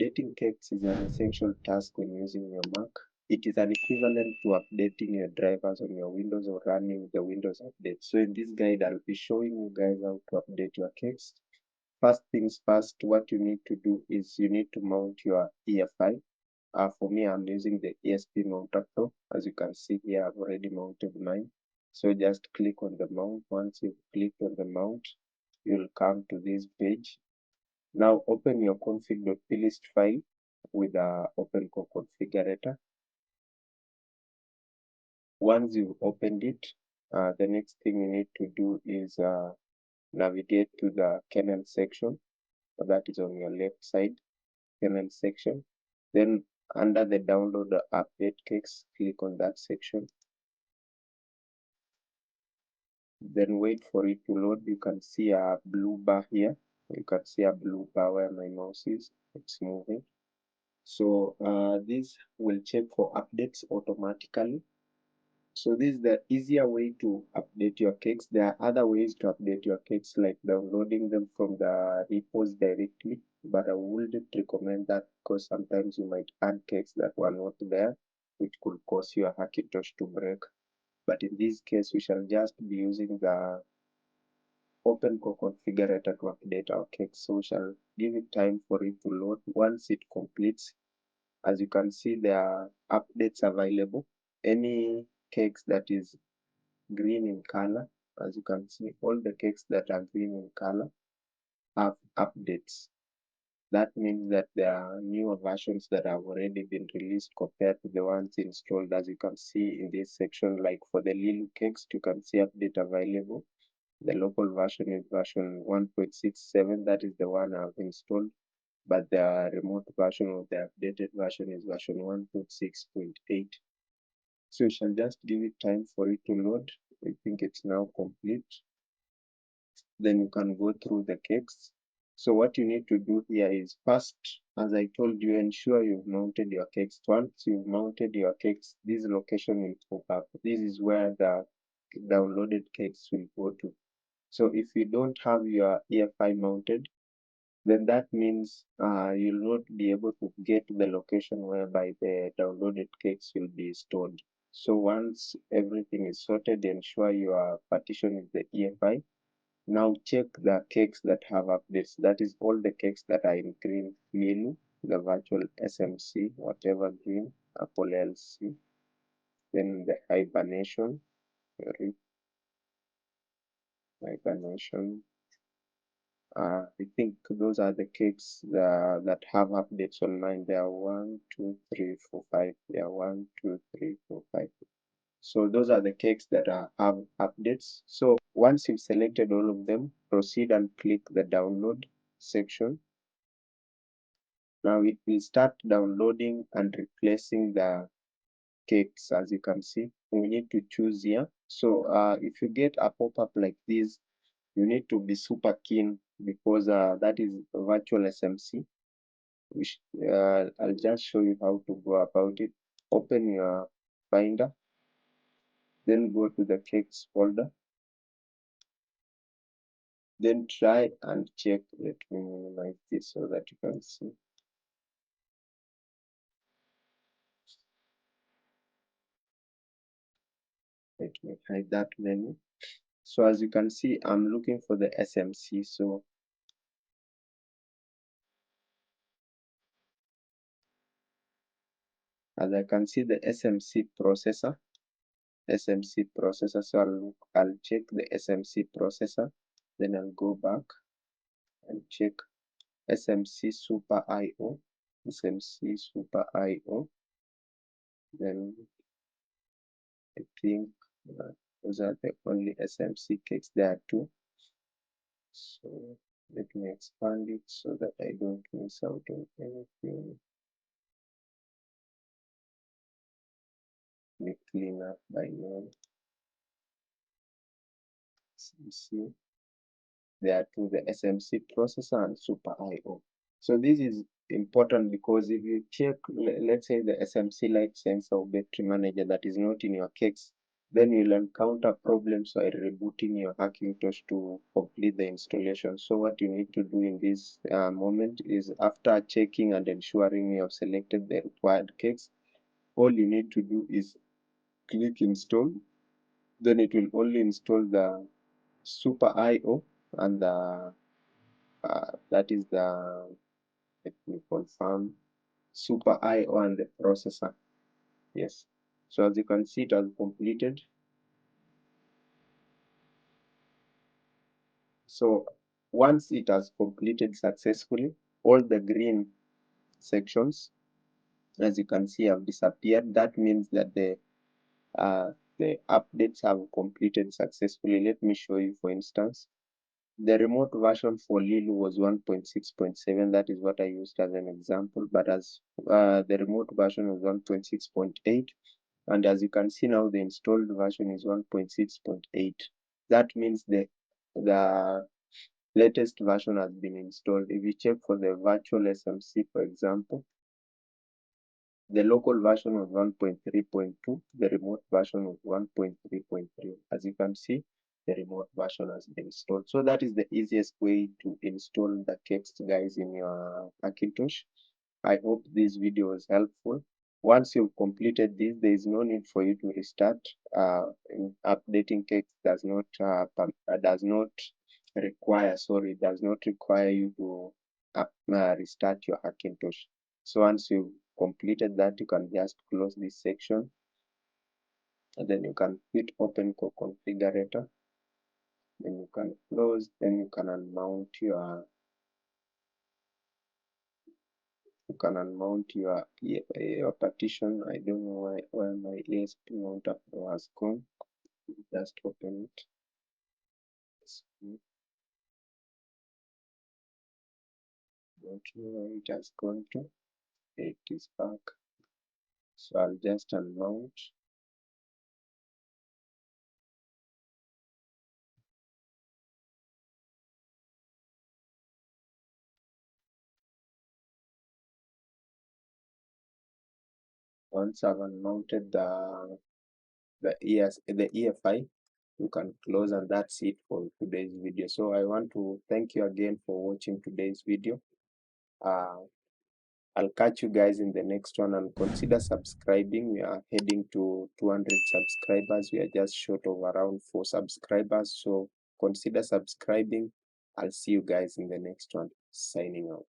Updating KEXT is an essential task when using your Mac. It is an equivalent to updating your drivers on your Windows or running the Windows update. So in this guide, I'll be showing you guys how to update your KEXT. First things first, what you need to do is you need to mount your EFI. For me, I'm using the ESP mounter Pro. As you can see here, I've already mounted mine. So just click on the mount. Once you've clicked on the mount, you'll come to this page. Now open your config.plist file with the OpenCore configurator. Once you've opened it, the next thing you need to do is navigate to the kernel section. That is on your left side, kernel section. Then under the download the update KEXT, click on that section. Then wait for it to load. You can see a blue bar here. You can see a blue bar where my mouse is. It's moving. So this will check for updates automatically. So this is the easier way to update your KEXT. There are other ways to update your KEXT, like downloading them from the repos directly, but I wouldn't recommend that because sometimes you might add KEXT that were not there, which could cause your Hackintosh to break. But in this case, we shall just be using the OpenCore configurator to update our KEXT. So we shall give it time for it to load. Once it completes, as you can see, there are updates available. Any KEXT that is green in color, as you can see, all the KEXT that are green in color have updates. That means that there are newer versions that have already been released compared to the ones installed. As you can see in this section, like for the Lily KEXT, you can see update available. The local version is version 1.67. That is the one I've installed. But the remote version of the updated version is version 1.6.8. So you shall just give it time for it to load. I think it's now complete. Then you can go through the KEXT. So what you need to do here is first, as I told you, ensure you've mounted your KEXT. Once you've mounted your KEXT, this location will pop up. This is where the downloaded KEXT will go to. So if you don't have your EFI mounted, then that means you'll not be able to get to the location whereby the downloaded KEXT will be stored. So once everything is sorted, ensure your partition is the EFI. Now check the KEXT that have updates. That is all the KEXT that are in green, clearly, the virtual SMC, whatever green, Apple LC, then the hibernation, I think those are the KEXT that have updates on mine. There are 1, 2, 3, 4, 5. There are 1, 2, 3, 4, 5. So those are the KEXT that have updates. So once you've selected all of them, proceed and click the download section. Now it will start downloading and replacing the KEXT. As you can see, we need to choose here. So if you get a pop-up like this, you need to be super keen because that is virtual SMC. Which I'll just show you how to go about it. Open your Finder, then go to the KEXT folder. Then try and check. Let me minimize this so that you can see. Let me hide that menu. So as you can see, I'm looking for the SMC. So as I can see the SMC processor. So I'll check the SMC processor. Then I'll go back and check SMC Super IO. SMC Super IO. Then I think those are the only SMC KEXT. There are two. So let me expand it so that I don't miss out on anything. Let me clean up by name. SMC. There are two, the SMC processor and Super IO. So this is important because if you check, let's say the SMC light sensor or battery manager that is not in your KEXT, then you'll encounter problems while rebooting your Hackintosh to complete the installation. So what you need to do in this moment is, after checking and ensuring you have selected the required kext, all you need to do is click install. Then it will only install the super IO and the that is the, let me confirm, super IO and the processor. Yes. So as you can see, it has completed. So once it has completed successfully, all the green sections, as you can see, have disappeared. That means that the updates have completed successfully. Let me show you, for instance. The remote version for Lulu was 1.6.7. That is what I used as an example. But as the remote version was 1.6.8, and as you can see now, the installed version is 1.6.8. That means the latest version has been installed. If you check for the virtual SMC, for example, the local version was 1.3.2, the remote version was 1.3.3. As you can see, the remote version has been installed. So that is the easiest way to install the KEXT, guys, in your Hackintosh. I hope this video was helpful. Once you've completed this, there is no need for you to restart. Updating KEXT does not require, sorry, does not require you to restart your Hackintosh. So once you've completed that, you can just close this section, and then you can hit open configurator. Then you can close. Then you can unmount your partition. I don't know where my ESP mounter has gone. Just open it. Don't know where it has gone to. It is back. So I'll just unmount. Once I've unmounted the EFI, you can close, and that's it for today's video. So I want to thank you again for watching today's video. uh, I'll catch you guys in the next one, and consider subscribing. We are heading to 200 subscribers. We are just short of around 4 subscribers, so consider subscribing. I'll see you guys in the next one. Signing out.